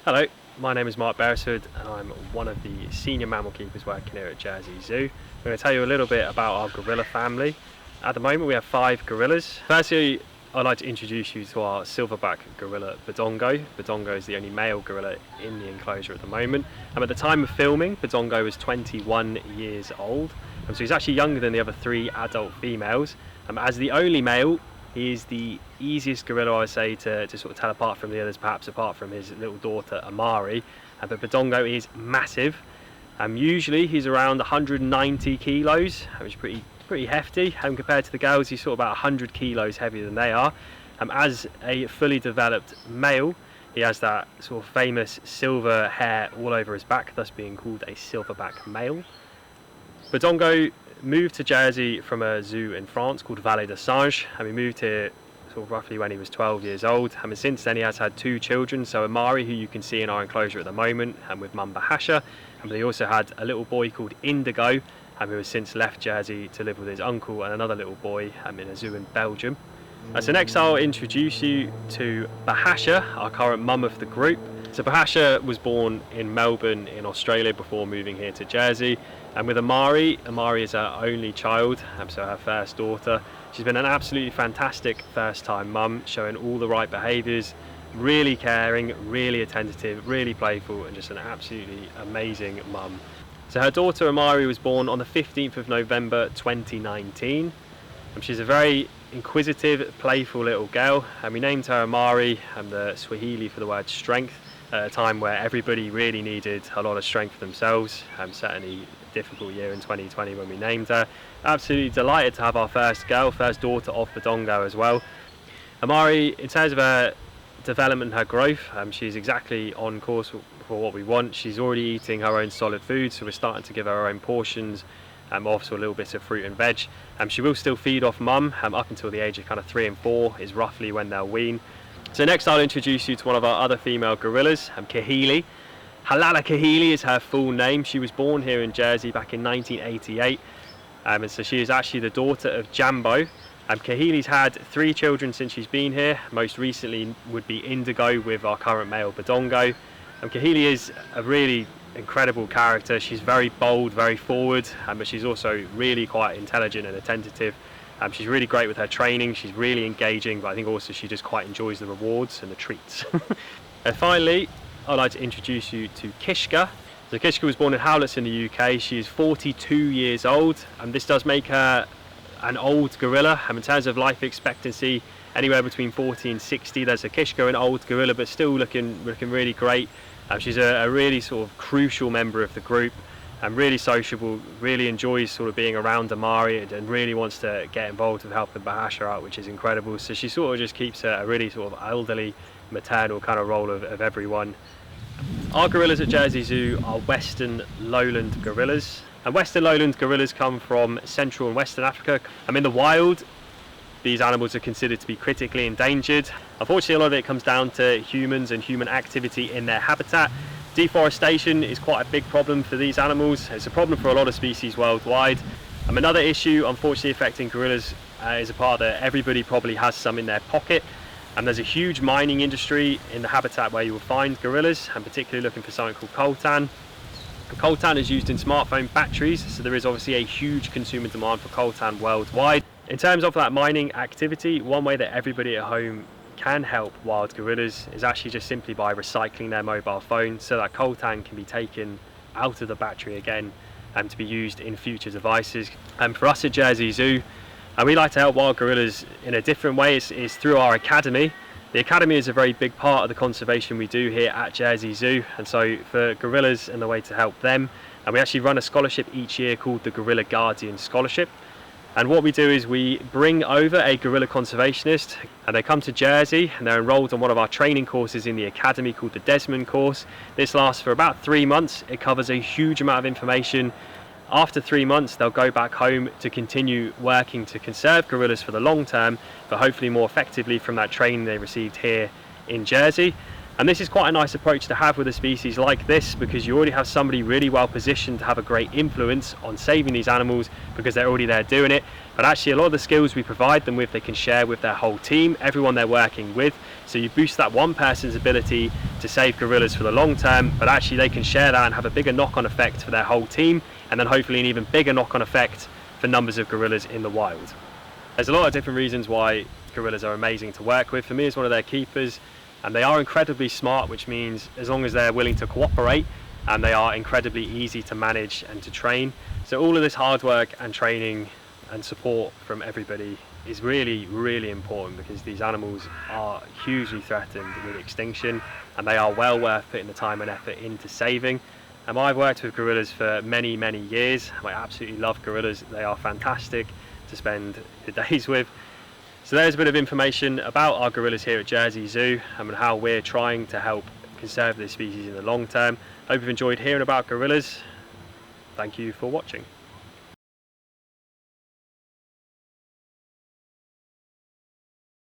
Hello, my name is Mark Beresford and I'm one of the senior mammal keepers working here at Jersey Zoo. I'm going to tell you a little bit about our gorilla family. At the moment we have 5 gorillas. Firstly, I'd like to introduce you to our silverback gorilla Badongo. Badongo is the only male gorilla in the enclosure at the moment. At the time of filming, Badongo was 21 years old. So he's actually younger than the other 3 adult females. As the only male, he is the easiest gorilla, I would say, to sort of tell apart from the others, perhaps apart from his little daughter Amari. But Badongo is massive. Usually he's around 190 kilos, which is pretty hefty. Compared to the girls, he's sort of about 100 kilos heavier than they are. As a fully developed male, he has that sort of famous silver hair all over his back, thus being called a silverback male. Badongo moved to Jersey from a zoo in France called Vallée de Singe, and he moved here sort of roughly when he was 12 years old. And since then he has had 2 children, so Amari, who you can see in our enclosure at the moment, and with mum Bahasha, and he also had a little boy called Indigo, who has since left Jersey to live with his uncle, and another little boy in a zoo in Belgium. So next I'll introduce you to Bahasha, our current mum of the group. So Bahasha was born in Melbourne in Australia before moving here to Jersey. And with Amari is our only child, so her first daughter. She's been an absolutely fantastic first time mum, showing all the right behaviours, really caring, really attentive, really playful, and just an absolutely amazing mum. So her daughter Amari was born on the 15th of November 2019. She's a very inquisitive, playful little girl, and we named her Amari, the Swahili for the word strength, at a time where everybody really needed a lot of strength for themselves. Certainly a difficult year in 2020 when we named her. Absolutely delighted to have our first daughter of Badongo as well. Amari, in terms of her development and her growth, she's exactly on course for what we want. She's already eating her own solid food, so we're starting to give her own portions, also a little bit of fruit and veg. She will still feed off mum up until the age of kind of 3 and 4 is roughly when they'll wean. So next I'll introduce you to one of our other female gorillas, Kahili. Halala Kahili is her full name. She was born here in Jersey back in 1988, and so she is actually the daughter of Jambo. Kahili's had 3 children since she's been here. Most recently would be Indigo with our current male Badongo. Kahili is a really incredible character. She's very bold, very forward, but she's also really quite intelligent and attentive. She's really great with her training, she's really engaging, but I think also she just quite enjoys the rewards and the treats. And finally, I'd like to introduce you to Kishka. So Kishka was born in Howletts in the UK. She is 42 years old, and this does make her an old gorilla. In terms of life expectancy, anywhere between 40 and 60. There's a Kishka, an old gorilla, but still looking really great. She's a really sort of crucial member of the group, and really sociable, really enjoys sort of being around Amari, and really wants to get involved with helping Bahasha out, which is incredible. So she sort of just keeps a really sort of elderly, maternal kind of role of everyone. Our gorillas at Jersey Zoo are Western Lowland gorillas, and Western Lowland gorillas come from Central and Western Africa. In the wild, these animals are considered to be critically endangered. Unfortunately, a lot of it comes down to humans and human activity in their habitat. Deforestation is quite a big problem for these animals. It's a problem for a lot of species worldwide. Another issue, unfortunately, affecting gorillas is a part that everybody probably has some in their pocket. And there's a huge mining industry in the habitat where you will find gorillas, and particularly looking for something called coltan. Coltan is used in smartphone batteries, so there is obviously a huge consumer demand for coltan worldwide. In terms of that mining activity, one way that everybody at home can help wild gorillas is actually just simply by recycling their mobile phone, so that coltan can be taken out of the battery again and to be used in future devices. And for us at Jersey Zoo, we like to help wild gorillas in a different way. It's through our academy. The academy is a very big part of the conservation we do here at Jersey Zoo, and so for gorillas and the way to help them, we actually run a scholarship each year called the Gorilla Guardian Scholarship. And what we do is we bring over a gorilla conservationist, and they come to Jersey and they're enrolled on one of our training courses in the academy called the Desmond course. This lasts for about 3 months. It covers a huge amount of information. After 3 months, they'll go back home to continue working to conserve gorillas for the long term, but hopefully more effectively from that training they received here in Jersey. And this is quite a nice approach to have with a species like this, because you already have somebody really well positioned to have a great influence on saving these animals because they're already there doing it. But actually a lot of the skills we provide them with, they can share with their whole team, everyone they're working with. So you boost that one person's ability to save gorillas for the long term, but actually they can share that and have a bigger knock-on effect for their whole team, and then hopefully an even bigger knock-on effect for numbers of gorillas in the wild. There's a lot of different reasons why gorillas are amazing to work with. For me, as one of their keepers, and they are incredibly smart, which means as long as they're willing to cooperate, and they are incredibly easy to manage and to train. So all of this hard work and training and support from everybody is really, really important, because these animals are hugely threatened with extinction, and they are well worth putting the time and effort into saving. And I've worked with gorillas for many, many years. I absolutely love gorillas. They are fantastic to spend the days with. So there's a bit of information about our gorillas here at Jersey Zoo and how we're trying to help conserve this species in the long term. Hope you've enjoyed hearing about gorillas. Thank you for watching.